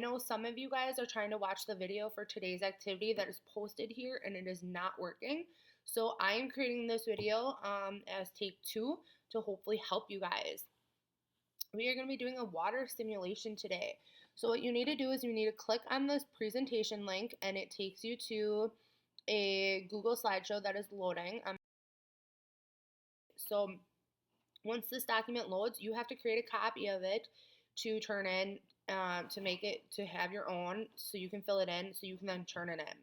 know some of you guys are trying to watch the video for today's activity that is posted here and it is not working. So I am creating this video as take 2 to hopefully help you guys. We are going to be doing a water simulation today. So what you need to do is you need to click on this presentation link and it takes you to a Google slideshow that is loading. So once this document loads, you have to create a copy of it to turn in, to make it, to have your own, so you can fill it in, so you can then turn it in.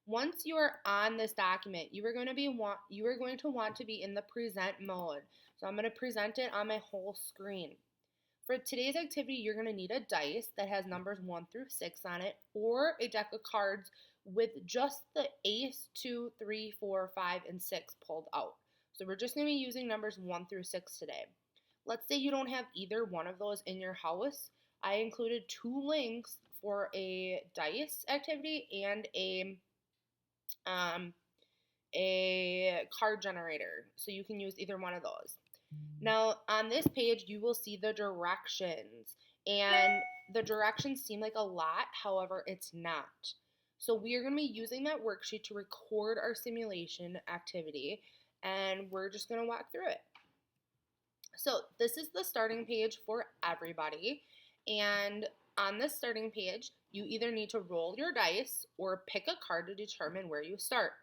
Once you are on this document, you are going to want to be in the present mode. So I'm going to present it on my whole screen. For today's activity, you're going to need a dice that has numbers 1 through 6 on it, or a deck of cards with just the ace, 2, 3, 4, 5, and 6 pulled out. So we're just going to be using numbers 1 through 6 today. Let's say you don't have either one of those in your house. I included 2 links for a dice activity and a card generator. So you can use either one of those. Now, on this page, you will see the directions. And the directions seem like a lot, however, it's not. So we are going to be using that worksheet to record our simulation activity, and we're just going to walk through it. So this is the starting page for everybody, and on this starting page, you either need to roll your dice or pick a card to determine where you start.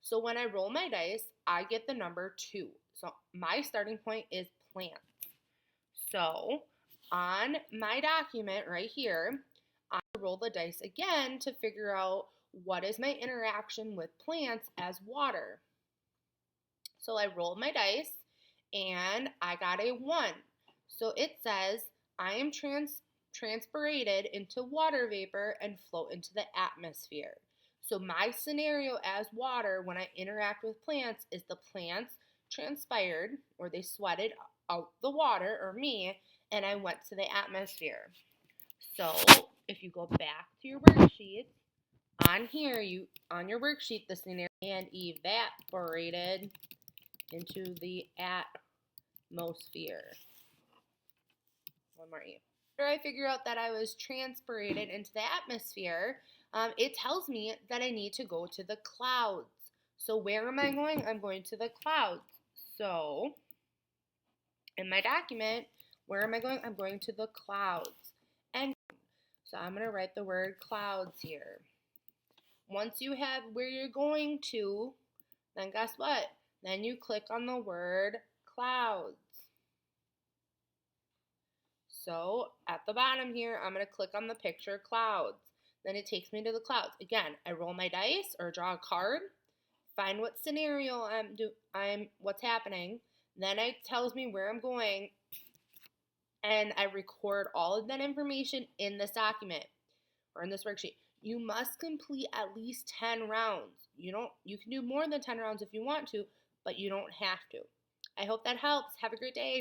So when I roll my dice, I get the number 2. So my starting point is plants. So on my document right here, I roll the dice again to figure out what is my interaction with plants as water. So I rolled my dice and I got a 1. So it says I am transpirated into water vapor and float into the atmosphere. So my scenario as water when I interact with plants is the plants transpired, or they sweated out the water, or me, and I went to the atmosphere. So if you go back to your worksheet, on here, on your worksheet, the scenario and evaporated into the atmosphere. One more E. After I figure out that I was transpirated into the atmosphere, it tells me that I need to go to the clouds. So where am I going? I'm going to the clouds. So in my document, where am I going? I'm going to the clouds. And so I'm going to write the word clouds here. Once you have where you're going to, then guess what? Then you click on the word clouds. So at the bottom here, I'm going to click on the picture clouds. Then it takes me to the clouds. Again, I roll my dice or draw a card, find what scenario what's happening. Then it tells me where I'm going, and I record all of that information in this document or in this worksheet. You must complete at least 10 rounds. You can do more than 10 rounds if you want to, but you don't have to. I hope that helps. Have a great day.